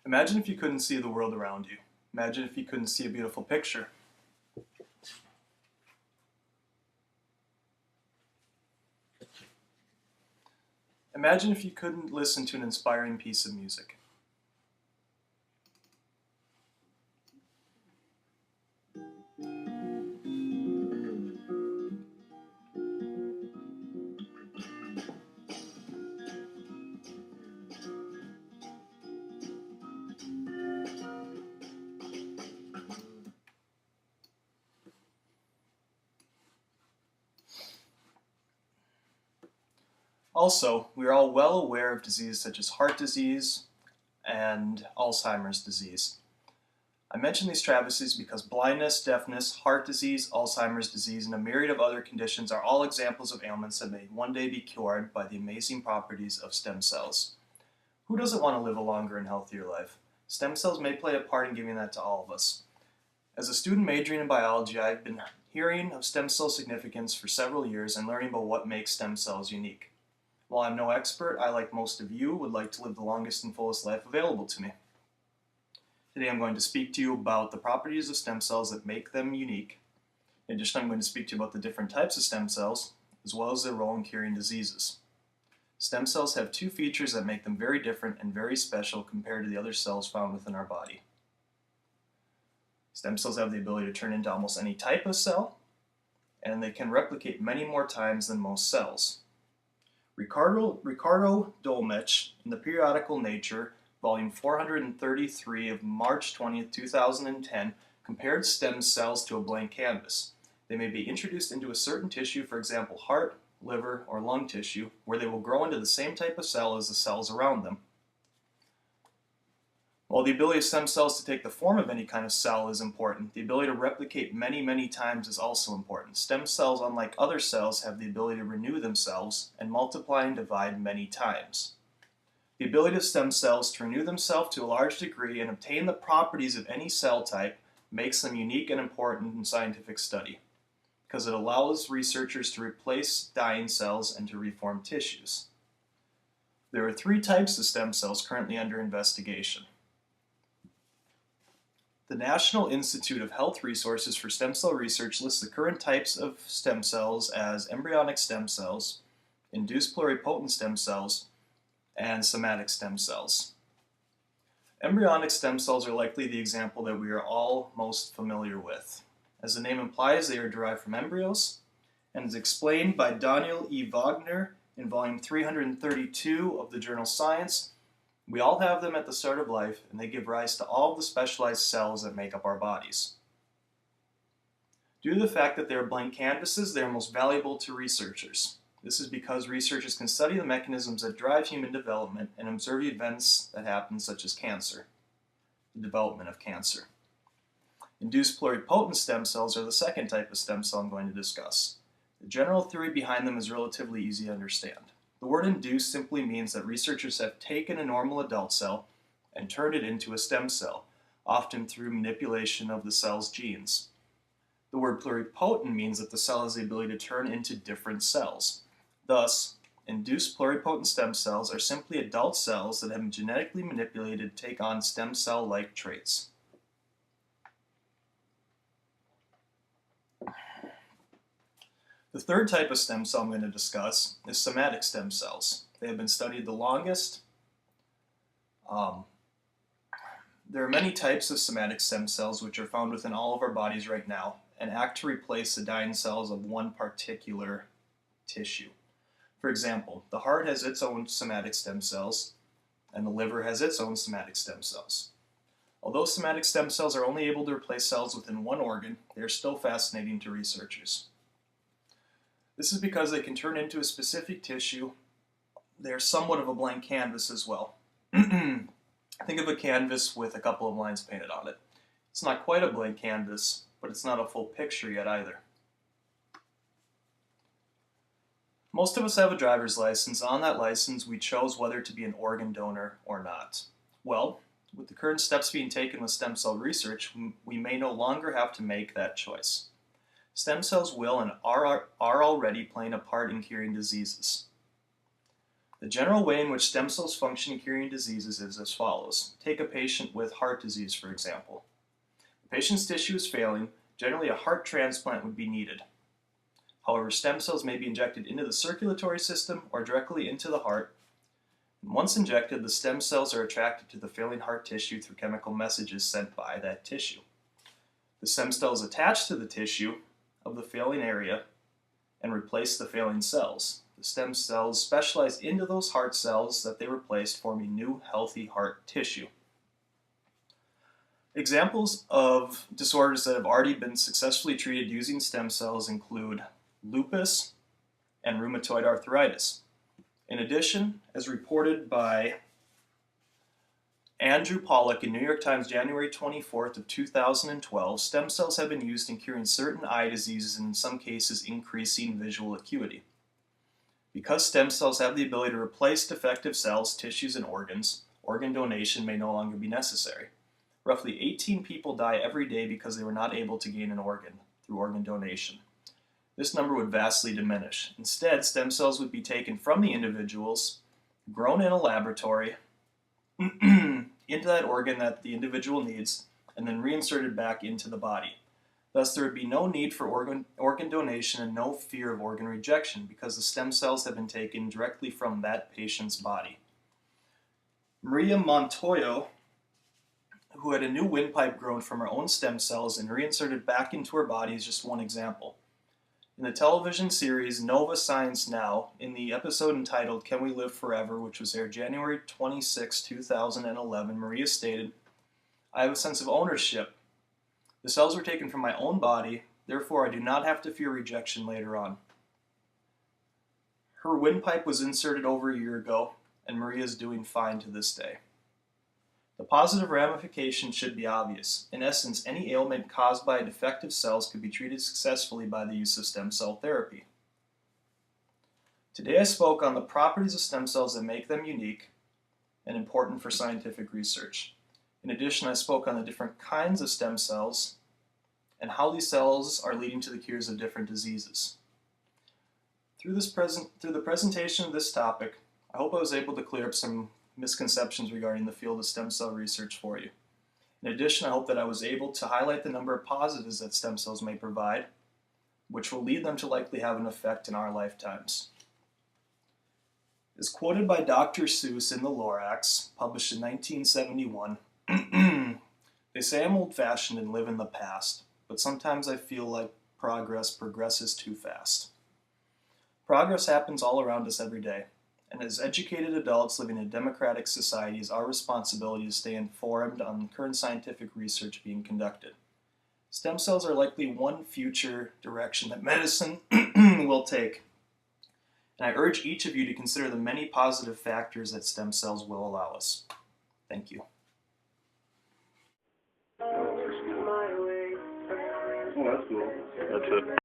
Imagine if you couldn't see the world around you. Imagine if you couldn't see a beautiful picture. Imagine if you couldn't listen to an inspiring piece of music. Also, we are all well aware of diseases such as heart disease and Alzheimer's disease. I mention these travesties because blindness, deafness, heart disease, Alzheimer's disease, and a myriad of other conditions are all examples of ailments that may one day be cured by the amazing properties of stem cells. Who doesn't want to live a longer and healthier life? Stem cells may play a part in giving that to all of us. As a student majoring in biology, I've been hearing of stem cell significance for several years and learning about what makes stem cells unique. While I'm no expert, I, like most of you, would like to live the longest and fullest life available to me. Today I'm going to speak to you about the properties of stem cells that make them unique. In addition, I'm going to speak to you about the different types of stem cells, as well as their role in curing diseases. Stem cells have two features that make them very different and very special compared to the other cells found within our body. Stem cells have the ability to turn into almost any type of cell, and they can replicate many more times than most cells. Ricardo Dolmetsch, in the periodical Nature, volume 433 of March 20, 2010, compared stem cells to a blank canvas. They may be introduced into a certain tissue, for example heart, liver, or lung tissue, where they will grow into the same type of cell as the cells around them. While the ability of stem cells to take the form of any kind of cell is important, the ability to replicate many times is also important. Stem cells, unlike other cells, have the ability to renew themselves and multiply and divide many times. The ability of stem cells to renew themselves to a large degree and obtain the properties of any cell type makes them unique and important in scientific study, because it allows researchers to replace dying cells and to reform tissues. There are three types of stem cells currently under investigation. The National Institute of Health Resources for Stem Cell Research lists the current types of stem cells as embryonic stem cells, induced pluripotent stem cells, and somatic stem cells. Embryonic stem cells are likely the example that we are all most familiar with. As the name implies, they are derived from embryos, and is explained by Daniel E. Wagner in volume 332 of the journal Science. We all have them at the start of life, and they give rise to all of the specialized cells that make up our bodies. Due to the fact that they are blank canvases, they are most valuable to researchers. This is because researchers can study the mechanisms that drive human development and observe events that happen, such as cancer, the development of cancer. Induced pluripotent stem cells are the second type of stem cell I'm going to discuss. The general theory behind them is relatively easy to understand. The word induced simply means that researchers have taken a normal adult cell and turned it into a stem cell, often through manipulation of the cell's genes. The word pluripotent means that the cell has the ability to turn into different cells. Thus, induced pluripotent stem cells are simply adult cells that have been genetically manipulated to take on stem cell-like traits. The third type of stem cell I'm going to discuss is somatic stem cells. They have been studied the longest. There are many types of somatic stem cells which are found within all of our bodies right now and act to replace the dying cells of one particular tissue. For example, the heart has its own somatic stem cells, and the liver has its own somatic stem cells. Although somatic stem cells are only able to replace cells within one organ, they are still fascinating to researchers. This is because they can turn into a specific tissue. They are somewhat of a blank canvas as well. Think of a canvas with a couple of lines painted on it. It's not quite a blank canvas, but it's not a full picture yet either. Most of us have a driver's license. On that license, we chose whether to be an organ donor or not. Well, with the current steps being taken with stem cell research, we may no longer have to make that choice. Stem cells will and are already playing a part in curing diseases. The general way in which stem cells function in curing diseases is as follows. Take a patient with heart disease, for example. The patient's tissue is failing. Generally, a heart transplant would be needed. However, stem cells may be injected into the circulatory system or directly into the heart. Once injected, the stem cells are attracted to the failing heart tissue through chemical messages sent by that tissue. The stem cells attach to the tissue of the failing area and replace the failing cells. The stem cells specialize into those heart cells that they replaced, forming new, healthy heart tissue. Examples of disorders that have already been successfully treated using stem cells include lupus and rheumatoid arthritis. In addition, as reported by Andrew Pollack in New York Times, January 24th of 2012, stem cells have been used in curing certain eye diseases and in some cases increasing visual acuity. Because stem cells have the ability to replace defective cells, tissues, and organs, organ donation may no longer be necessary. Roughly 18 people die every day because they were not able to gain an organ through organ donation. This number would vastly diminish. Instead, stem cells would be taken from the individuals, grown in a laboratory, into that organ that the individual needs, and then reinserted back into the body. Thus, there would be no need for organ donation and no fear of organ rejection because the stem cells have been taken directly from that patient's body. Maria Montoyo, who had a new windpipe grown from her own stem cells and reinserted back into her body, is just one example. In the television series Nova Science Now, in the episode entitled Can We Live Forever, which was aired January 26, 2011, Maria stated, "I have a sense of ownership. The cells were taken from my own body, therefore I do not have to fear rejection later on." Her windpipe was inserted over a year ago, and Maria is doing fine to this day. The positive ramifications should be obvious. In essence, any ailment caused by defective cells could be treated successfully by the use of stem cell therapy. Today I spoke on the properties of stem cells that make them unique and important for scientific research. In addition, I spoke on the different kinds of stem cells and how these cells are leading to the cures of different diseases. Through the presentation of this topic, I hope I was able to clear up some misconceptions regarding the field of stem cell research for you. In addition, I hope that I was able to highlight the number of positives that stem cells may provide, which will lead them to likely have an effect in our lifetimes. As quoted by Dr. Seuss in the Lorax, published in 1971, "They say I'm old-fashioned and live in the past, but sometimes I feel like progress progresses too fast." Progress happens all around us every day. And as educated adults living in a democratic society, it is our responsibility to stay informed on current scientific research being conducted. Stem cells are likely one future direction that medicine will take. And I urge each of you to consider the many positive factors that stem cells will allow us. Thank you. Oh, that's cool. That's it.